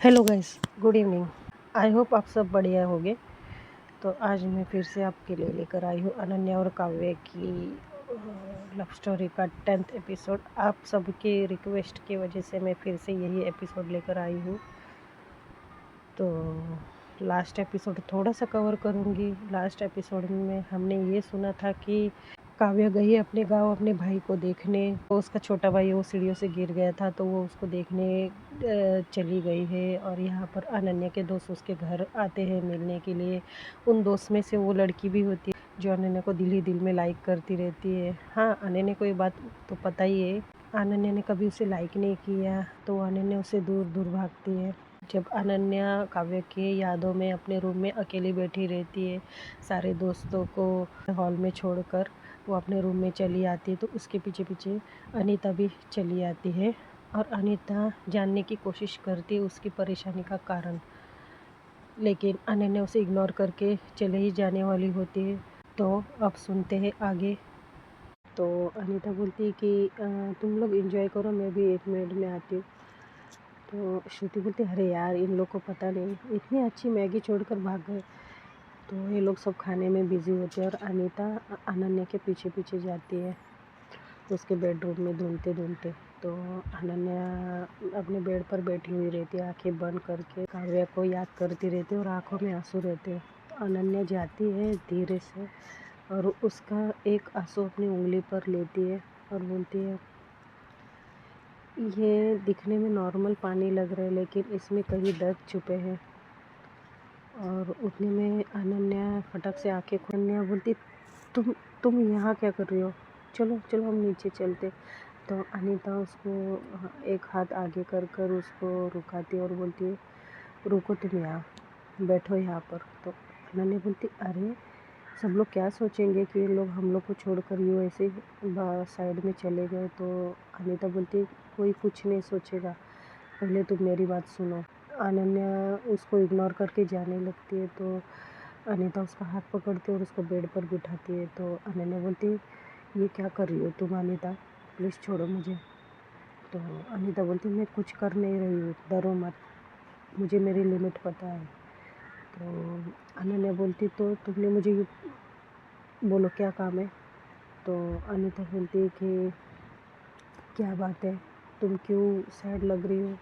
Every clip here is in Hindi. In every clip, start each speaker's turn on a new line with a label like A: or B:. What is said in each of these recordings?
A: Hello guys, good evening. I hope आप सब बढ़िया होंगे। तो आज मैं फिर से आपके लिए लेकर आई हूँ अनन्या और काव्य की लव स्टोरी का 10th एपिसोड। आप सबके रिक्वेस्ट की वजह से मैं फिर से यही एपिसोड लेकर आई हूँ। तो लास्ट एपिसोड थोड़ा सा कवर करूँगी। लास्ट एपिसोड में हमने ये सुना था कि काव्या गई अपने गांव अपने भाई को देखने। तो उसका छोटा भाई वो सीढ़ियों से गिर गया था, तो वो उसको देखने चली गई है। और यहाँ पर अनन्या के दोस्त उसके घर आते हैं मिलने के लिए। उन दोस्त में से वो लड़की भी होती है जो अनन्या को दिल ही दिल में लाइक करती रहती है। हाँ, अनन्या को ये बात तो पता ही है, अनन्या ने कभी उसे लाइक नहीं किया, तो अनन्या उसे दूर दूर भागती है। जब अनन्या काव्य के यादों में अपने रूम में अकेली बैठी रहती है, सारे दोस्तों को हॉल में छोड़कर वो अपने रूम में चली आती है, तो उसके पीछे पीछे अनीता भी चली आती है। और अनीता जानने की कोशिश करती है उसकी परेशानी का कारण, लेकिन अनन्या उसे इग्नोर करके चले ही जाने वाली होती है। तो अब सुनते हैं आगे। तो अनीता बोलती है कि तुम लोग एंजॉय करो, मैं भी 1 मिनट में आती हूँ। तो श्रुति बोलती है, अरे यार, इन लोग को पता नहीं, इतनी अच्छी मैगी छोड़कर भाग गए। तो ये लोग सब खाने में बिजी होते हैं और अनीता अनन्या के पीछे पीछे जाती है उसके बेडरूम में ढूंढते ढूंढते। तो अनन्या अपने बेड पर बैठी हुई रहती है, आंखें बंद करके काव्या को याद करती रहती है और आंखों में आंसू रहते हैं। तो अनन्या जाती है धीरे से और उसका एक आंसू अपनी उंगली पर लेती है और बोलती है, ये दिखने में नॉर्मल पानी लग रहा है, लेकिन इसमें कहीं दर्द छुपे हैं। और उतने में अनन्या फटक से आंखें अनन्या बोलती, तुम यहाँ क्या कर रही हो? चलो चलो हम नीचे चलते। तो अनीता उसको एक हाथ आगे कर कर उसको रुकाती है और बोलती है, रुको, तुम यहाँ बैठो यहाँ पर। तो अनन्या बोलती, अरे सब लोग क्या सोचेंगे कि ये लोग हम लोग को छोड़कर यूँ ऐसे साइड में चले गए। तो अनीता बोलती, कोई कुछ नहीं सोचेगा, पहले तुम मेरी बात सुनो। अनन्या उसको इग्नोर करके जाने लगती है। तो अनीता उसका हाथ पकड़ती है और उसको बेड पर बिठाती है। तो अनन्या बोलती, ये क्या कर रही हो तुम अनीता, प्लीज़ छोड़ो मुझे। तो अनीता बोलती, मैं कुछ कर नहीं रही हूँ, डरो मत, मुझे मेरी लिमिट पता है। तो अनन्या बोलती, तो तुमने मुझे ये बोलो क्या काम है? तो अनीता बोलती है कि क्या बात है, तुम क्यों सैड लग रही हो,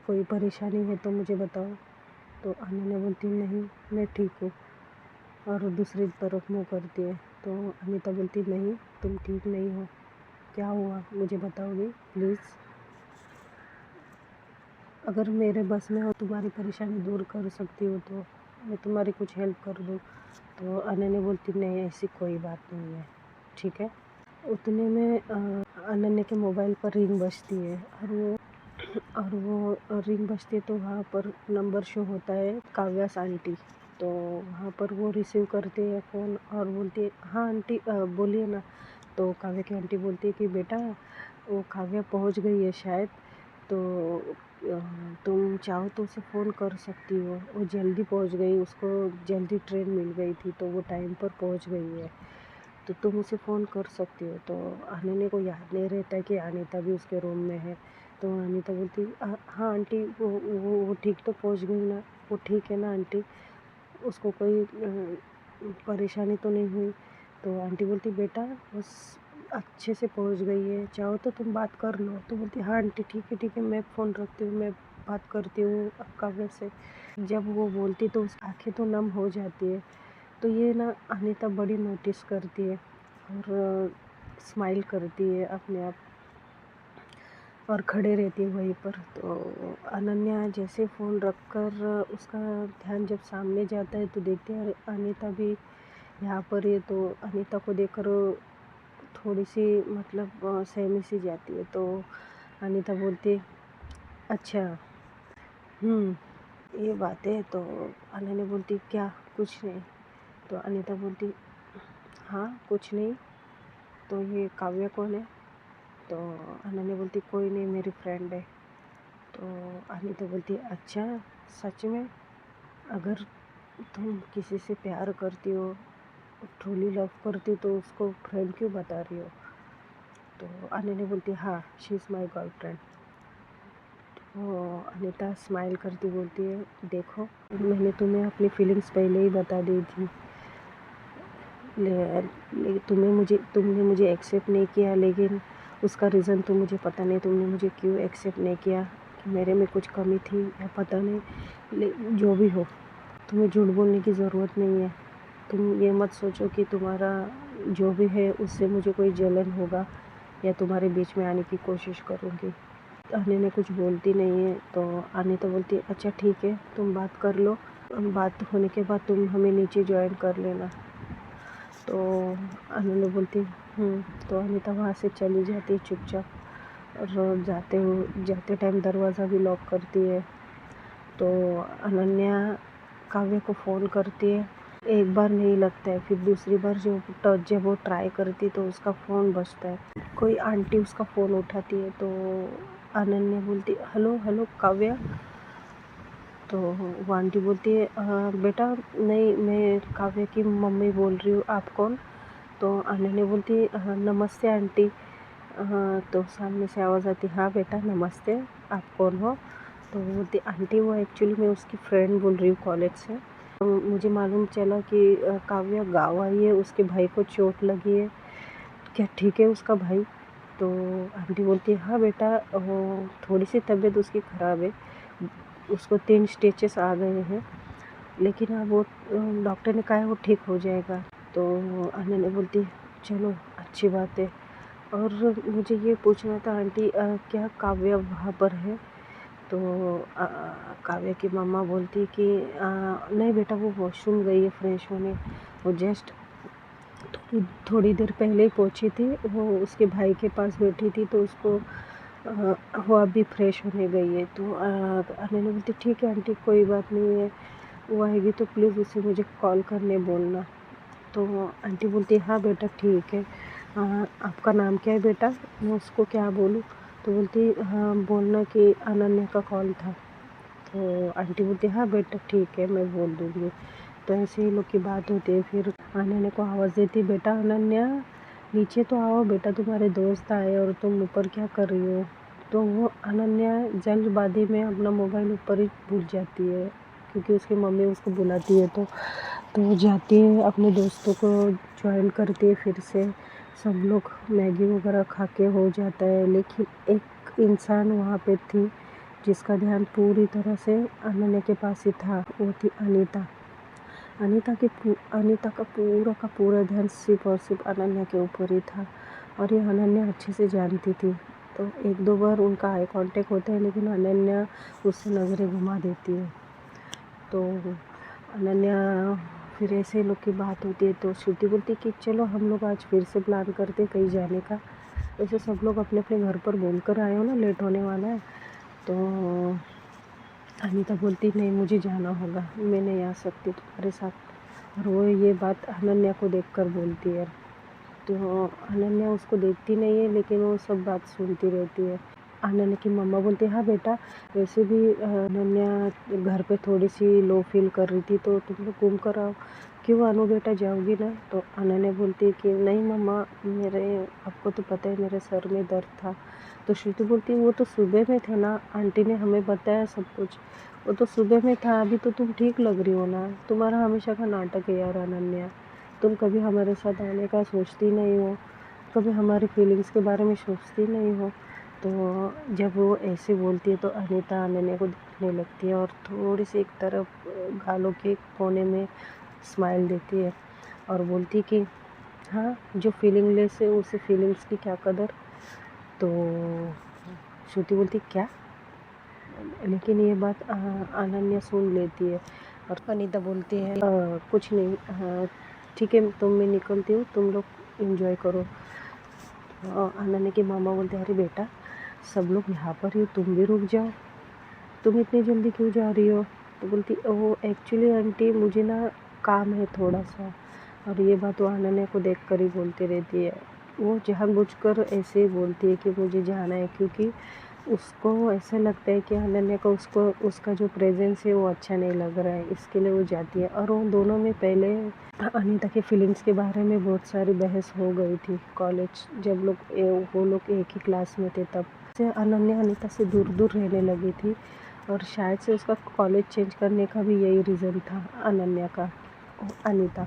A: कोई परेशानी है तो मुझे बताओ। तो अनन्या बोलती, नहीं मैं ठीक हूँ, और दूसरी तरफ मुँह करती है। तो अनीता बोलती, नहीं तुम ठीक नहीं हो, क्या हुआ मुझे बताओगी प्लीज़? अगर मेरे बस में हो तुम्हारी परेशानी दूर कर सकती हो तो मैं तुम्हारी कुछ हेल्प कर दूँ। तो अनन्या बोलती, नहीं ऐसी कोई बात नहीं है, ठीक है। उतने में अनन्या के मोबाइल पर रिंग बजती है और वो रिंग बजती है तो वहाँ पर नंबर शो होता है काव्यास आंटी। तो वहाँ पर वो रिसीव करती है फ़ोन और बोलती है, हाँ आंटी बोलिए ना। तो काव्या की आंटी बोलती है कि बेटा वो काव्या पहुँच गई है शायद, तो तुम चाहो तो उसे फ़ोन कर सकती हो, वो जल्दी पहुँच गई, उसको जल्दी ट्रेन मिल गई थी तो वो टाइम पर पहुँच गई है, तो तुम उसे फ़ोन कर सकती हो। तो अनन्या को याद नहीं रहता है कि अनीता भी उसके रूम में है। तो अनीता बोलती, हाँ आंटी, वो ठीक तो पहुँच गई ना, वो ठीक है ना आंटी, उसको कोई परेशानी तो नहीं हुई? तो आंटी बोलती, बेटा बस अच्छे से पहुंच गई है, चाहो तो तुम बात कर लो। तो बोलती, हाँ आंटी ठीक है, मैं फ़ोन रखती हूँ, मैं बात करती हूँ काव्या से। जब वो बोलती तो उसकी आँखें तो नम हो जाती है। तो ये ना अनीता बड़ी नोटिस करती है और स्माइल करती है अपने आप और खड़े रहती है वहीं पर। तो अनन्या जैसे फ़ोन रखकर उसका ध्यान जब सामने जाता है तो देखते हैं अनीता भी यहाँ पर है। तो अनीता को देखकर थोड़ी सी मतलब सहमी सी जाती है। तो अनीता बोलती है, अच्छा ये बात है। तो अनन्या बोलती, क्या? कुछ नहीं। तो अनीता बोलती, हाँ कुछ नहीं, तो ये काव्या कौन है? तो अनन्या बोलती, कोई नहीं, मेरी फ्रेंड है। तो अनीता बोलती, अच्छा सच में? अगर तुम किसी से प्यार करती हो, ट्रूली लव करती हो, तो उसको फ्रेंड क्यों बता रही हो? तो अनन्या बोलती, हाँ शी इज़ माई गर्लफ्रेंड। वो अनीता स्माइल करती बोलती है, देखो मैंने तुम्हें अपनी फीलिंग्स पहले ही बता दी थी, तुमने मुझे एक्सेप्ट नहीं किया, लेकिन उसका रीज़न तो मुझे पता नहीं तुमने मुझे क्यों एक्सेप्ट नहीं किया, कि मेरे में कुछ कमी थी या पता नहीं, जो भी हो तुम्हें झूठ बोलने की ज़रूरत नहीं है। तुम ये मत सोचो कि तुम्हारा जो भी है उससे मुझे कोई जलन होगा या तुम्हारे बीच में आने की कोशिश करूँगी। अनिता कुछ बोलती नहीं है तो अनिता बोलती है, अच्छा ठीक है, तुम बात कर लो, बात होने के बाद तुम हमें नीचे ज्वाइन कर लेना। तो अनिता बोलती तो अनिता वहाँ से चली जाती है चुपचाप, और जाते टाइम दरवाज़ा भी लॉक करती है। तो अनन्या काव्य को फ़ोन करती है, एक बार नहीं लगता है, फिर दूसरी बार जब वो ट्राई करती तो उसका फ़ोन बजता है, कोई आंटी उसका फ़ोन उठाती है। तो अनन्या बोलती, हेलो हेलो काव्या। तो वो आंटी बोलती है, बेटा नहीं, मैं काव्या की मम्मी बोल रही हूँ, आप कौन? तो अनन्या बोलती है, नमस्ते आंटी। तो सामने से आवाज़ आती, हाँ बेटा नमस्ते, आप कौन हो? तो वो बोलती, आंटी वो एक्चुअली मैं उसकी फ्रेंड बोल रही हूँ कॉलेज से। मुझे मालूम चला कि काव्या गाँव आई है, उसके भाई को चोट लगी है, क्या ठीक है उसका भाई? तो आंटी बोलती है, हाँ बेटा वो थोड़ी सी तबीयत उसकी ख़राब है, उसको 3 स्टिचेस आ गए हैं, लेकिन अब वो डॉक्टर ने कहा है वो ठीक हो जाएगा। तो अनन्या बोलती है, चलो अच्छी बात है। और मुझे ये पूछना था आंटी, क्या काव्या वहाँ पर है? तो काव्या की मम्मा बोलती कि नहीं बेटा, वो वॉशरूम गई है फ्रेश होने, वो जस्ट थोड़ी देर पहले ही पहुँची थी, वो उसके भाई के पास बैठी थी, तो उसको वो अभी फ्रेश होने गई है। तो अनन्या बोलती, ठीक है आंटी, कोई बात नहीं है, वो आएगी तो प्लीज़ उसे मुझे कॉल करने बोलना। तो आंटी बोलती है, हाँ बेटा ठीक है, आपका नाम क्या है बेटा, मैं उसको क्या बोलूँ? तो बोलती, हाँ बोलना कि अनन्या का कॉल था। तो आंटी बोलती, हाँ बेटा ठीक है, मैं बोल दूँगी। तो ऐसे ही लोग की बात होती है। फिर अनन्या को आवाज़ देती, बेटा अनन्या नीचे तो आओ बेटा, तुम्हारे दोस्त आए और तुम ऊपर क्या कर रही हो? तो वो अनन्या जल्दबाजी में अपना मोबाइल ऊपर ही भूल जाती है, क्योंकि उसकी मम्मी उसको बुलाती है। तो वो जाती है, अपने दोस्तों को ज्वाइन करती है, फिर से सब लोग मैगी वगैरह खा के हो जाता है। लेकिन एक इंसान वहाँ पे थी जिसका ध्यान पूरी तरह से अनन्या के पास ही था, वो थी अनीता। अनीता का पूरा ध्यान सिर्फ और सिर्फ अनन्या के ऊपर ही था, और ये अनन्या अच्छे से जानती थी। तो 1-2 बार उनका आई कांटेक्ट होता है, लेकिन अनन्या उससे नज़रें घुमा देती है। तो अनन्या फिर ऐसे लोग की बात होती है, तो श्रुति बोलती कि चलो हम लोग आज फिर से प्लान करते कहीं जाने का, वैसे सब लोग अपने अपने घर पर बोल कर आए हो ना, लेट होने वाला है। तो अनीता बोलती, नहीं मुझे जाना होगा, मैं नहीं आ सकती तुम्हारे साथ। और वो ये बात अनन्या को देखकर बोलती है। तो अनन्या उसको देखती नहीं है, लेकिन वो सब बात सुनती रहती है। अनन्या की मम्मा बोलती है, हाँ बेटा, वैसे भी अनन्या घर पे थोड़ी सी लो फील कर रही थी, तो तुम लोग घूम कर आओ, क्यों अनु बेटा जाओगी ना? तो अनन्या बोलती है कि नहीं मम्मा, आपको तो पता है मेरे सर में दर्द था। तो श्रुति बोलती है, वो तो सुबह में थे ना, आंटी ने हमें बताया सब कुछ, वो तो सुबह में था, अभी तो तुम ठीक लग रही हो ना। तुम्हारा हमेशा का नाटक है यार अनन्या, तुम कभी हमारे साथ आने का सोचती नहीं हो, कभी हमारी फीलिंग्स के बारे में सोचती नहीं हो। तो जब वो ऐसे बोलती है तो अनीता अनन्या को देखने लगती है, और थोड़ी सी एक तरफ गालों के कोने में स्माइल देती है, और बोलती कि हाँ, जो फीलिंगलेस है उसे फीलिंग्स की क्या कदर। तो श्रुति बोलती, क्या? लेकिन ये बात अनन्या सुन लेती है, और अनीता बोलती है, कुछ नहीं, ठीक है, मैं निकलती हूँ, तुम लोग एंजॉय करो। अनन्या की मामा बोलते हैं, अरे बेटा सब लोग यहाँ पर ही, तुम भी रुक जाओ, तुम इतनी जल्दी क्यों जा रही हो? तो बोलती, वो एक्चुअली आंटी मुझे ना काम है थोड़ा सा। और ये बात वो अनन्या को देख कर ही बोलती रहती है, वो जानबूझकर ऐसे ही बोलती है कि मुझे जाना है, क्योंकि उसको ऐसा लगता है कि अनन्या को उसका जो प्रेजेंस है वो अच्छा नहीं लग रहा है, इसके लिए वो जाती है। और उन दोनों में पहले अनीता के फीलिंग्स के बारे में बहुत सारी बहस हो गई थी कॉलेज, जब वो लोग एक ही क्लास में थे तब। से अनन्या अनीता से दूर दूर रहने लगी थी और शायद से उसका कॉलेज चेंज करने का भी यही रीज़न था अनन्या का। अनीता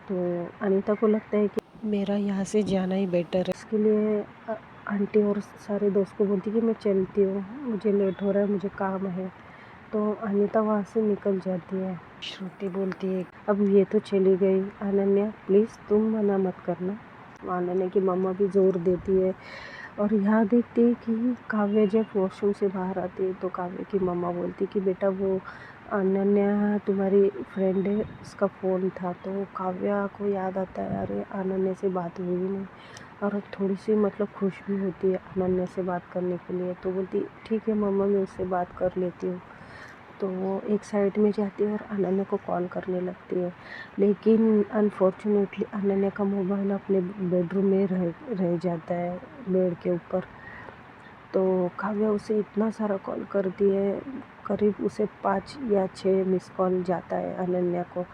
A: तो अनीता को लगता है कि मेरा यहाँ से जाना ही बेटर है। इसके लिए आंटी और सारे दोस्त को बोलती कि मैं चलती हूँ, मुझे लेट हो रहा है, मुझे काम है। तो अनीता वहाँ से निकल जाती है। श्रुति बोलती है अब ये तो चली गई, अनन्या प्लीज़ तुम मना मत करना। अनन्या की मम्मा भी जोर देती है और यहाँ देखती है कि काव्या जब वॉशरूम से बाहर आती है तो काव्या की मम्मा बोलती कि बेटा वो अनन्या तुम्हारी फ्रेंड है, उसका फ़ोन था। तो काव्या को याद आता है अरे अनन्या से बात हुई नहीं, और थोड़ी सी मतलब खुश भी होती है अनन्या से बात करने के लिए। तो बोलती ठीक है मम्मा मैं उससे बात कर लेती हूँ। तो वो एक साइड में जाती है और अनन्या को कॉल करने लगती है, लेकिन अनफॉर्चुनेटली अनन्या का मोबाइल अपने बेडरूम में रह जाता है बेड के ऊपर। तो काव्या उसे इतना सारा कॉल करती है, करीब उसे 5 या 6 मिस कॉल जाता है अनन्या को,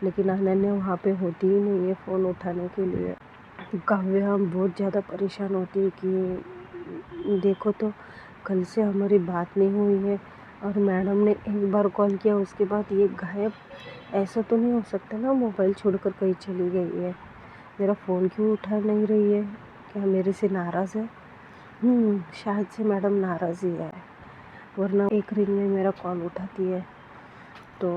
A: लेकिन अनन्या वहाँ पे होती ही नहीं है फ़ोन उठाने के लिए। काव्या बहुत ज़्यादा परेशान होती है कि देखो तो कल से हमारी बात नहीं हुई है और मैडम ने एक बार कॉल किया उसके बाद ये गायब। ऐसा तो नहीं हो सकता ना, मोबाइल छोड़कर कहीं चली गई है, मेरा फ़ोन क्यों उठा नहीं रही है, क्या मेरे से नाराज़ है? शायद से मैडम नाराज़ ही है, वरना एक रिंग में मेरा कॉल उठाती है। तो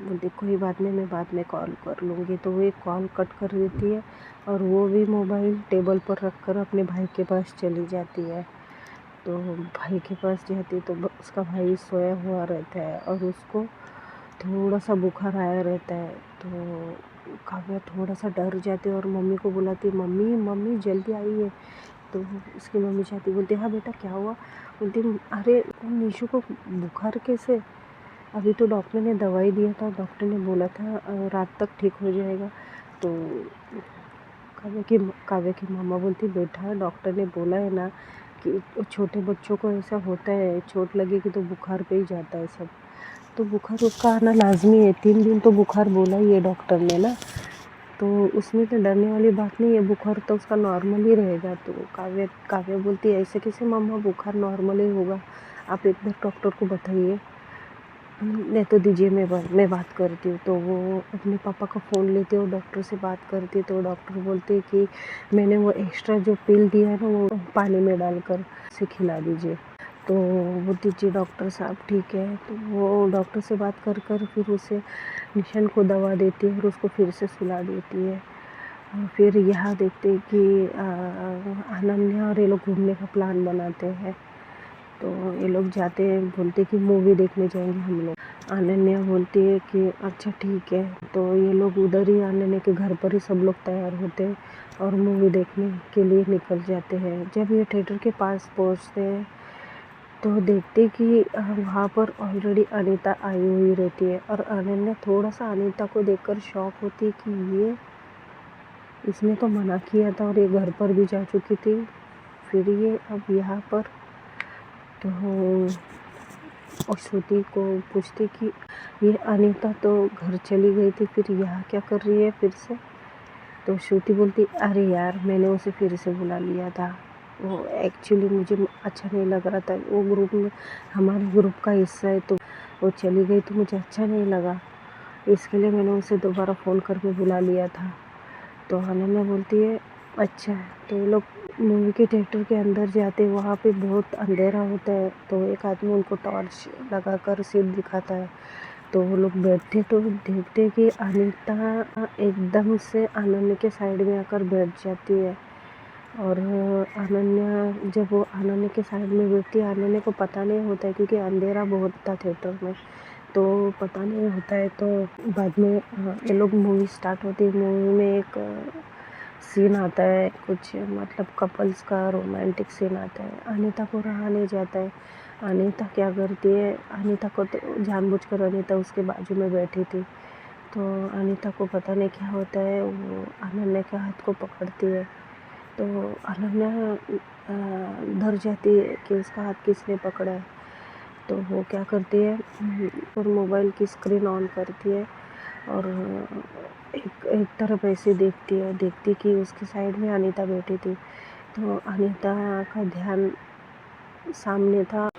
A: बोलती कोई बात नहीं मैं बाद में कॉल कर लूँगी। तो वो एक कॉल कट कर देती है और वो भी मोबाइल टेबल पर रख कर अपने भाई के पास चली जाती है। तो भाई के पास जाती है तो उसका भाई सोया हुआ रहता है और उसको थोड़ा सा बुखार आया रहता है। तो काव्या थोड़ा सा डर जाती है और मम्मी को बुलाती है, मम्मी मम्मी जल्दी आइए। तो उसकी मम्मी चाहती बोलती हाँ बेटा क्या हुआ? बोलती अरे निशु को बुखार कैसे? अभी तो डॉक्टर ने दवाई दिया था, डॉक्टर ने बोला था रात तक ठीक हो जाएगा। तो काव्या की मामा बोलती बेटा डॉक्टर ने बोला है ना कि छोटे बच्चों को ऐसा होता है, चोट लगेगी तो बुखार पे ही जाता है सब। तो बुखार उसका आना लाजमी है, 3 दिन तो बुखार बोला ही है डॉक्टर ने ना, तो उसमें तो डरने वाली बात नहीं है, बुखार तो उसका नॉर्मल ही रहेगा। तो काव्या बोलती है ऐसे कैसे मम्मा बुखार नॉर्मल ही होगा, आप एक बार डॉक्टर को बताइए। नहीं तो दीजिए मैं बात करती हूँ। तो वो अपने पापा का फ़ोन लेते और डॉक्टर से बात करती है। तो डॉक्टर बोलते हैं कि मैंने वो एक्स्ट्रा जो पिल दिया है ना वो पानी में डालकर उसे खिला दीजिए। तो वो दीजिए डॉक्टर साहब ठीक है। तो वो डॉक्टर से बात कर फिर उसे निशान को दवा देती है और उसको फिर से सुला देती है। और फिर यहाँ देखते हैं कि अनन्या और ये लोग घूमने का प्लान बनाते हैं। तो ये लोग जाते हैं, बोलते कि मूवी देखने जाएंगे हम लोग। अनन्या बोलती है कि अच्छा ठीक है। तो ये लोग उधर ही अनन्या के घर पर ही सब लोग तैयार होते हैं और मूवी देखने के लिए निकल जाते हैं। जब ये थिएटर के पास पहुंचते हैं तो देखते कि वहाँ पर ऑलरेडी अनीता आई हुई रहती है और अनन्या थोड़ा सा अनीता को देखकर शॉक होती है कि ये इसने तो मना किया था और ये घर पर भी जा चुकी थी, फिर ये अब यहाँ पर। तो और श्रुति को पूछती कि ये अनीता तो घर चली गई थी, फिर यहाँ क्या कर रही है फिर से? तो श्रुति बोलती अरे यार मैंने उसे फिर से बुला लिया था, वो एक्चुअली मुझे अच्छा नहीं लग रहा था, वो ग्रुप में हमारे ग्रुप का हिस्सा है, तो वो चली गई तो मुझे अच्छा नहीं लगा, इसके लिए मैंने उसे दोबारा फ़ोन करके बुला लिया था। तो अनन्या बोलती है अच्छा। तो ये लोग मूवी के थिएटर के अंदर जाते हैं, वहाँ पे बहुत अंधेरा होता है। तो एक आदमी उनको टॉर्च लगाकर सीट दिखाता है। तो वो लोग बैठते तो देखते कि अनीता एकदम से अनन्या के साइड में आकर बैठ जाती है। और अनन्या जब वो अनन्या के साइड में बैठती है, अनन्या को पता नहीं होता है क्योंकि अंधेरा बहुत था थिएटर में, तो पता नहीं होता है। तो बाद में ये लोग मूवी स्टार्ट होती है। मूवी में एक सीन आता है कुछ मतलब कपल्स का रोमांटिक सीन आता है। अनीता को रहा नहीं जाता है। अनीता क्या करती है, अनीता को तो जानबूझकर अनीता उसके बाजू में बैठी थी, तो अनीता को पता नहीं क्या होता है, वो अनन्या के हाथ को पकड़ती है। तो अनन्या डर जाती है कि उसका हाथ किसने पकड़ा है। तो वो क्या करती है और मोबाइल की स्क्रीन ऑन करती है और एक तरफ ऐसे देखती कि उसके साइड में अनीता बैठी थी। तो अनीता का ध्यान सामने था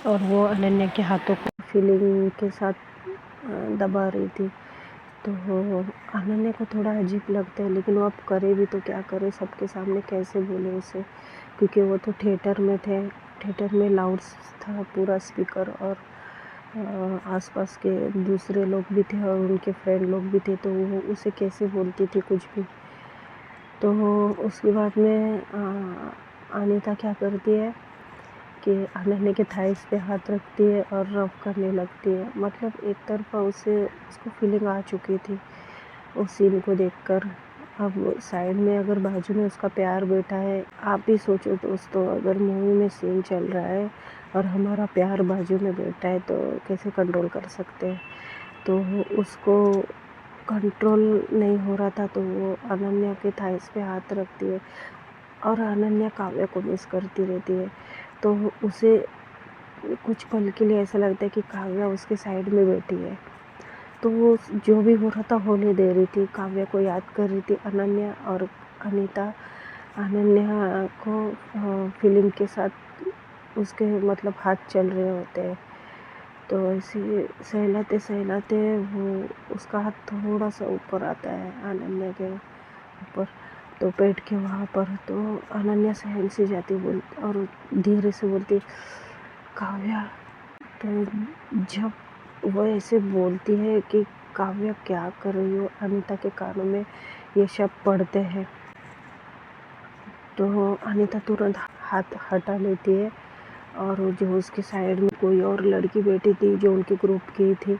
A: और वो अनन्या के हाथों को फीलिंग के साथ दबा रही थी। तो अनन्या को थोड़ा अजीब लगता है, लेकिन वो अब करे भी तो क्या करे, सबके सामने कैसे बोले उसे, क्योंकि वो तो थिएटर में थे। थिएटर में लाउड था पूरा स्पीकर, और आसपास के दूसरे लोग भी थे और उनके फ्रेंड लोग भी थे, तो वो उसे कैसे बोलती थी कुछ भी। तो उसके बाद में अनीता क्या करती है कि अनन्या के थाइस पे हाथ रखती है और रब करने लगती है। मतलब एक तरफा उसको फीलिंग आ चुकी थी उस सीन को देखकर। अब साइड में अगर बाजू में उसका प्यार बैठा है, आप ही सोचो दोस्तों, अगर मूवी में सीन चल रहा है और हमारा प्यार बाजू में बैठा है तो कैसे कंट्रोल कर सकते हैं। तो उसको कंट्रोल नहीं हो रहा था, तो वो अनन्या के थाइस पे हाथ रखती है और अनन्या काव्या को मिस करती रहती है। तो उसे कुछ पल के लिए ऐसा लगता है कि काव्या उसके साइड में बैठी है, तो वो जो भी हो रहा था होने दे रही थी। काव्या को याद कर रही थी अनन्या, और अनीता अनन्या को फीलिंग के साथ उसके मतलब हाथ चल रहे होते हैं। तो ऐसे सहलाते सहलाते वो उसका हाथ थोड़ा सा ऊपर आता है अनन्या के ऊपर, तो बैठ के वहाँ पर। तो अनन्या सहम सी जाती बोलती और धीरे से बोलती, काव्या। तो जब वो ऐसे बोलती है कि काव्या क्या कर रही हो, अनीता के कानों में ये शब्द पड़ते हैं। तो अनीता तुरंत हाथ हटा लेती है, और जो उसके साइड में कोई और लड़की बैठी थी जो उनके ग्रुप की थी,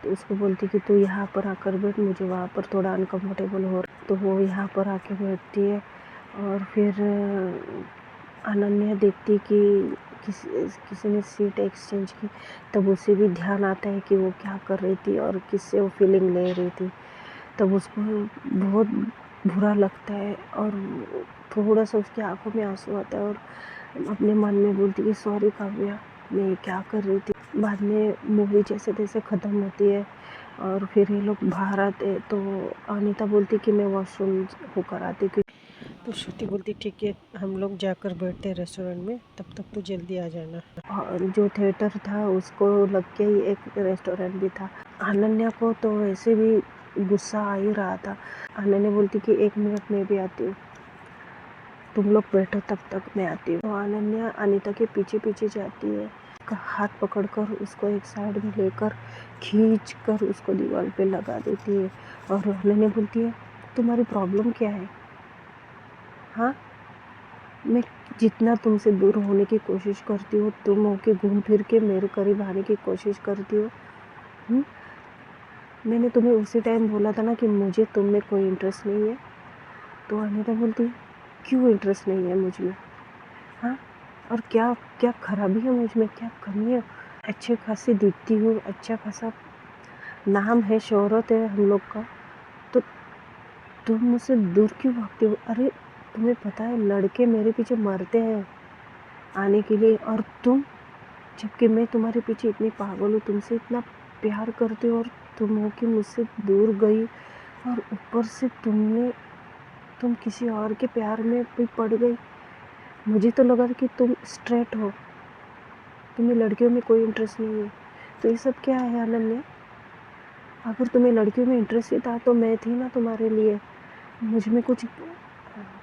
A: तो उसको बोलती कि तू यहाँ पर आकर बैठ, मुझे वहाँ पर थोड़ा अनकम्फर्टेबल हो रहा। तो वो यहाँ पर आके बैठती है, और फिर अनन्या देखती कि किसी ने सीट एक्सचेंज की। तब उसे भी ध्यान आता है कि वो क्या कर रही थी और किससे वो फीलिंग ले रही थी। तब उसको बहुत बुरा लगता है और थोड़ा सा उसकी आंखों में आंसू आता है, और अपने मन में बोलती कि सॉरी काव्या, मैं ये क्या कर रही थी। बाद में मूवी जैसे तैसे ख़त्म होती है और फिर ये लोग बाहर आते, तो अनीता बोलती कि मैं वॉशरूम होकर आती। तो श्रुति बोलती ठीक है, हम लोग जाकर बैठते हैं रेस्टोरेंट में, तब तक तो जल्दी आ जाना। और जो थिएटर था उसको लग के ही एक रेस्टोरेंट भी था। अनन्या को तो वैसे भी गुस्सा आ ही रहा था। अनन्या बोलती कि 1 मिनट में भी आती हूँ, तुम लोग बैठो तब तक मैं आती हूँ। तो अनन्या अनीता के पीछे पीछे जाती है, उसका हाथ पकड़कर उसको एक साइड में लेकर खींच कर उसको दीवार पे लगा देती है। और अनन्या बोलती है, तुम्हारी प्रॉब्लम क्या है? हाँ, मैं जितना तुमसे दूर होने की कोशिश करती हूँ, तुम होके घूम फिर के मेरे करीब आने की कोशिश करती हो। मैंने तुम्हें उसी टाइम बोला था ना कि मुझे तुम में कोई इंटरेस्ट नहीं है। तो अनीता बोलती है, क्यों इंटरेस्ट नहीं है मुझ में? हाँ, और क्या क्या खराबी है मुझ में, क्या कमी है? अच्छे खासी दिखती हूँ, अच्छा खासा नाम है, शोहरत है हम लोग का, तो तुम मुझसे दूर क्यों भागते हो? अरे तुम्हें पता है लड़के मेरे पीछे मरते हैं आने के लिए, और तुम, जबकि मैं तुम्हारे पीछे इतनी पागल हूँ, तुमसे इतना प्यार करती हूँ, और तुम हो कि मुझसे दूर गई, और ऊपर से तुम किसी और के प्यार में भी पड़ गई। मुझे तो लगा कि तुम स्ट्रेट हो, तुम्हें लड़कियों में कोई इंटरेस्ट नहीं है। तो ये सब क्या है अनन्या? अगर तुम्हें लड़कियों में इंटरेस्ट ही था तो मैं थी ना तुम्हारे लिए। मुझ में कुछ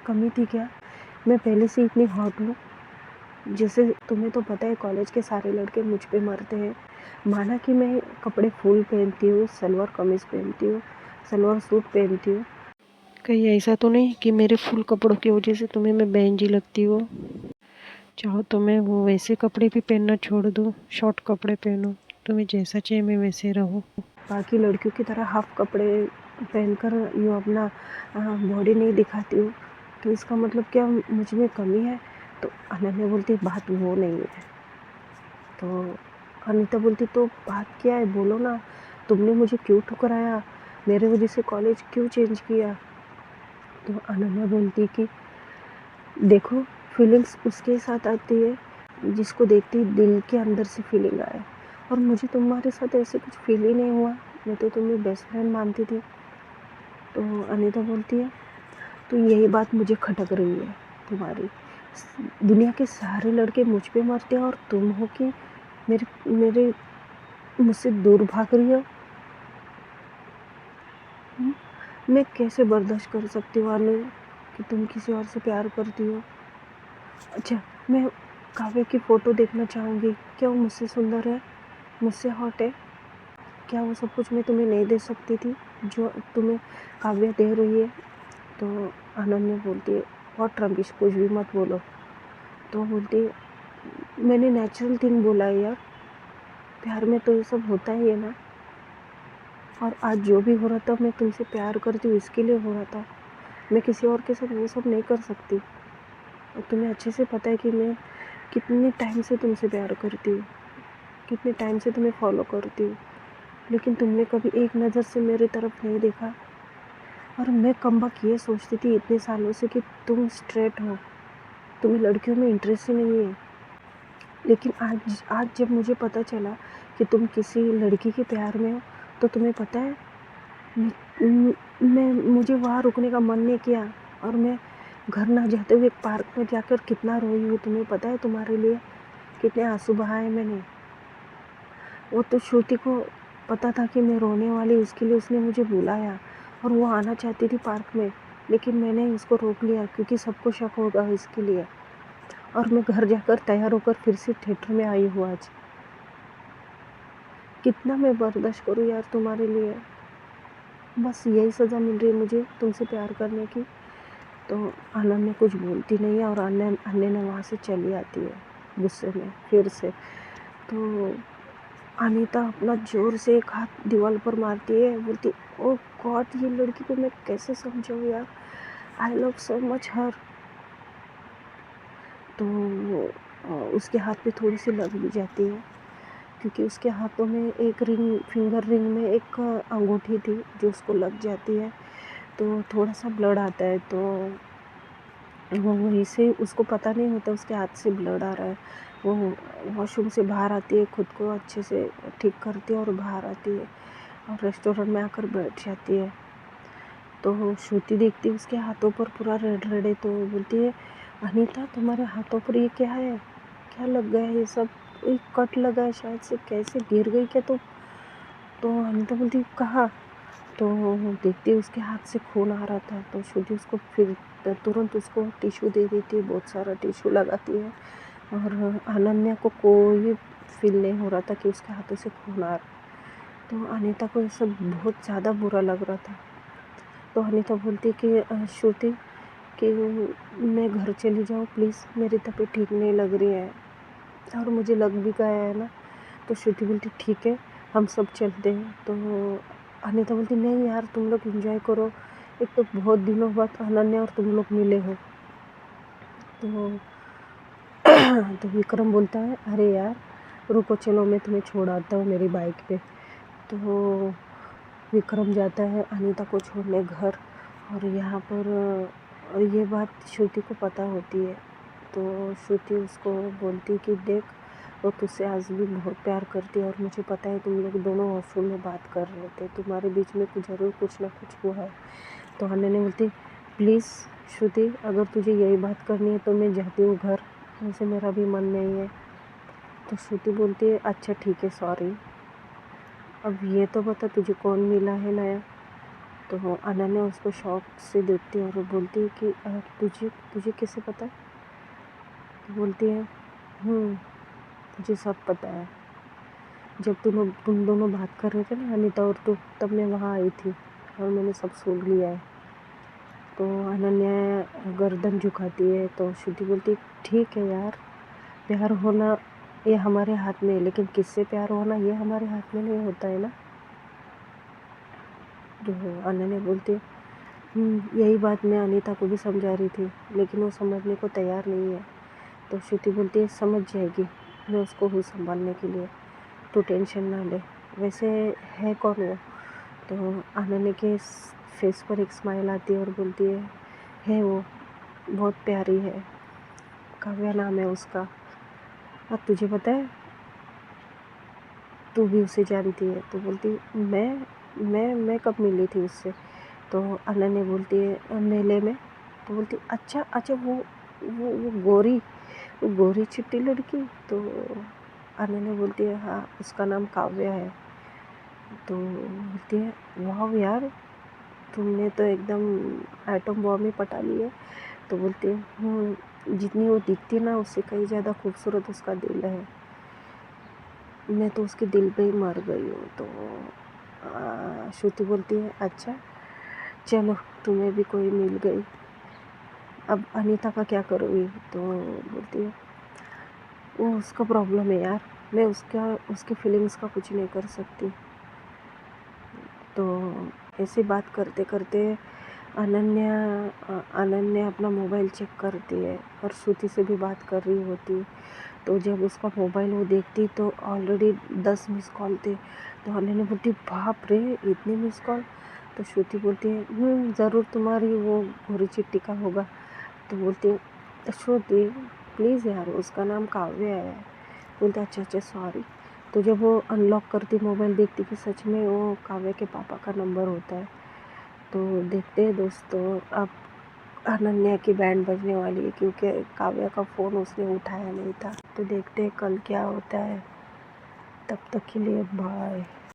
A: कमी थी क्या? मैं पहले से इतनी हॉट हूँ? जैसे तुम्हें तो पता है कॉलेज के सारे लड़के मुझ पे मरते हैं। माना कि मैं कपड़े फुल पहनती हूँ, सलवार कमीज़ पहनती हूँ, सलवार सूट पहनती हूँ, कहीं ऐसा तो नहीं कि मेरे फुल कपड़ों की वजह से तुम्हें मैं बहन जी लगती हूँ? चाहो तो मैं वो वैसे कपड़े भी पहनना छोड़ दूँ, शॉर्ट कपड़े पहनूँ, तुम्हें जैसा चाहिए मैं वैसे रहूँ। बाकी लड़कियों की तरह हाफ कपड़े पहनकर यूँ अपना बॉडी नहीं दिखाती हूँ, तो इसका मतलब क्या मुझ में कमी है? तो अनन्या बोलती बात वो नहीं है। तो अनीता बोलती तो बात क्या है, बोलो ना, तुमने मुझे क्यों ठुकराया, मेरे वजह से कॉलेज क्यों चेंज किया? तो अनन्या बोलती कि देखो, फीलिंग्स उसके साथ आती है जिसको देखते ही दिल के अंदर से फीलिंग आए, और मुझे तुम्हारे साथ ऐसे कुछ फील ही नहीं हुआ, मैं तो तुम्हें बेस्ट फ्रेंड मानती थी। तो अनीता बोलती है तो यही बात मुझे खटक रही है तुम्हारी, दुनिया के सारे लड़के मुझ पे मरते हैं और तुम हो कि मेरे मेरे मुझसे दूर भाग रही हो। मैं कैसे बर्दाश्त कर सकती हूँ आने कि तुम किसी और से प्यार करती हो। अच्छा, मैं काव्य की फ़ोटो देखना चाहूँगी। क्या वो मुझसे सुंदर है, मुझसे हॉट है? क्या वो सब कुछ मैं तुम्हें नहीं दे सकती थी जो तुम्हें काव्य दे रही है? तो अनन्या बोलती है, व्हाट रंबिश, कुछ भी मत बोलो। तो बोलती है, मैंने नेचुरल थिंग बोला है यार, प्यार में तो ये सब होता ही है ना। और आज जो भी हो रहा था, मैं तुमसे प्यार करती हूँ इसके लिए हो रहा था। मैं किसी और के साथ वो सब नहीं कर सकती। और तुम्हें अच्छे से पता है कि मैं कितने टाइम से तुमसे प्यार करती हूँ, कितने टाइम से तुम्हें फॉलो करती हूँ, लेकिन तुमने कभी एक नज़र से मेरी तरफ नहीं देखा। और मैं कमबख्त ये सोचती थी इतने सालों से कि तुम स्ट्रेट हो, तुम्हें लड़कियों में इंटरेस्ट ही नहीं है। लेकिन आज जब मुझे पता चला कि तुम किसी लड़की के प्यार में हो, तो तुम्हें पता है मुझे वहाँ रुकने का मन नहीं किया और मैं घर ना जाते हुए पार्क में जाकर कितना रोई हूँ। तुम्हें पता है तुम्हारे लिए कितने आंसू बहाए मैंने। वो तो श्रुति को पता था कि मैं रोने वाली, उसके लिए उसने मुझे बुलाया और वो आना चाहती थी पार्क में, लेकिन मैंने उसको रोक लिया क्योंकि सबको शक होगा इसके लिए। और मैं घर जाकर तैयार होकर फिर से थिएटर में आई हूँ आज। कितना मैं बर्दाश्त करूँ यार तुम्हारे लिए, बस यही सज़ा मिल रही है मुझे तुमसे प्यार करने की। तो अनन्या कुछ बोलती नहीं है और अनन्या वहाँ से चली आती है गुस्से में फिर से। तो अनीता अपना जोर से एक हाथ दीवार पर मारती है, बोलती, ओ गॉड, ये लड़की को मैं कैसे समझाऊँ यार, आई लव सो मच हर। तो उसके हाथ पे थोड़ी सी लग भी जाती है क्योंकि उसके हाथों में एक रिंग, फिंगर रिंग में एक अंगूठी थी जो उसको लग जाती है। तो थोड़ा सा ब्लड आता है, तो वो वहीं से उसको पता नहीं होता उसके हाथ से ब्लड आ रहा है। वो वॉशरूम से बाहर आती है, खुद को अच्छे से ठीक करती है और बाहर आती है और रेस्टोरेंट में आकर बैठ जाती है। तो श्रुति देखती है उसके हाथों पर पूरा रेड रेड है, तो बोलती है, अनीता तुम्हारे हाथों पर ये क्या है, क्या लग गया है ये सब, एक कट लगा है शायद से, कैसे गिर गई क्या तुम? तो अनीता बोलती, कहाँ? तो देखती है उसके हाथ से खून आ रहा था, तो श्रुति उसको फिर तुरंत उसको टिश्यू दे देती है, बहुत सारा टिश्यू लगाती है। और अनन्या को कोई फील नहीं हो रहा था कि उसके हाथों से खून आ रहा। तो अनीता को ये सब बहुत ज़्यादा बुरा लग रहा था। तो अनीता बोलती कि श्रुति कि मैं घर चली जाऊँ प्लीज़, मेरी तबीयत ठीक नहीं लग रही है और मुझे लग भी गया है ना। तो श्रुति बोलती, ठीक है हम सब चलते हैं। तो अनीता बोलती, नहीं यार तुम लोग एंजॉय करो, एक तो बहुत दिनों बाद अनन्या और तुम लोग मिले हो। तो तो विक्रम बोलता है, अरे यार रुको, चलो मैं तुम्हें छोड़ आता हूँ मेरी बाइक पे। तो विक्रम जाता है अनीता को छोड़ने घर, और यहाँ पर ये बात श्रुति को पता होती है। तो श्रुति उसको बोलती कि देख, वो तुझसे आज भी बहुत प्यार करती है और मुझे पता है तुम लोग दोनों वॉशरूम में बात कर रहे थे, तुम्हारे बीच में ज़रूर कुछ ना कुछ हुआ है। तो अनन्या बोलती, प्लीज़ श्रुति, अगर तुझे यही बात करनी है तो मैं जाती हूँ घर, वैसे मेरा भी मन नहीं है। तो श्रुति बोलती है, अच्छा ठीक है, सॉरी, अब ये तो बता तुझे कौन मिला है नया? तो अनन्या उसको शौक से देखती है और बोलती है कि तुझे तुझे कैसे पता? तो बोलती है, मुझे सब पता है, जब तुम दोनों बात कर रहे थे ना अनीता और तू, तब मैं वहाँ आई थी और मैंने सब सुन लिया है। तो अनन्या गर्दन झुकाती है। तो श्रुति बोलती, ठीक है यार, प्यार होना ये हमारे हाथ में है, लेकिन किससे प्यार होना ये हमारे हाथ में नहीं होता है ना। तो अनन्या बोलती है, यही बात मैं अनीता को भी समझा रही थी, लेकिन वो समझने को तैयार नहीं है। तो श्रुति बोलती है, समझ जाएगी, मैं उसको हूँ संभालने के लिए, तू टेंशन ना ले। वैसे है कौन वो? तो अनन्या के फेस पर एक स्माइल आती है और बोलती है वो, बहुत प्यारी है, काव्या नाम है उसका, और तुझे पता है तू भी उसे जानती है? तो बोलती, मैं कब मिली थी उससे? तो अनन्या बोलती है, मेले में। तो बोलती, अच्छा वो वो गोरी चिट्टी लड़की। तो अनन्या बोलती है हाँ उसका नाम काव्या है। तो बोलती है वाह यार, तुमने तो एकदम एटम बॉम्ब ही पटा ली है। तो बोलती है जितनी वो दिखती है ना उससे कहीं ज़्यादा खूबसूरत उसका दिल है, मैं तो उसके दिल पे ही मर गई हूँ। तो श्रुति बोलती है अच्छा चलो तुम्हें भी कोई मिल गई, अब अनीता का क्या करोगी। तो बोलती है वो उसका प्रॉब्लम है यार, मैं उसकी फीलिंग्स का कुछ नहीं कर सकती। तो ऐसी बात करते करते अनन्या अपना मोबाइल चेक करती है और श्रुति से भी बात कर रही होती। तो जब उसका मोबाइल वो देखती तो ऑलरेडी 10 मिस कॉल थे। तो अनन्या बोलती बाप रे इतने मिस कॉल। तो श्रुति बोलती है ज़रूर तुम्हारी वो गोरी चिट्टी का होगा। तो बोलती है श्रुति प्लीज़ यार उसका नाम काव्या है। बोलते अच्छा सॉरी। तो जब वो अनलॉक करती मोबाइल देखती कि सच में वो काव्या के पापा का नंबर होता है। तो देखते हैं दोस्तों, अब अनन्या की बैंड बजने वाली है क्योंकि काव्या का फ़ोन उसने उठाया नहीं था। तो देखते हैं कल क्या होता है। तब तक के लिए बाय।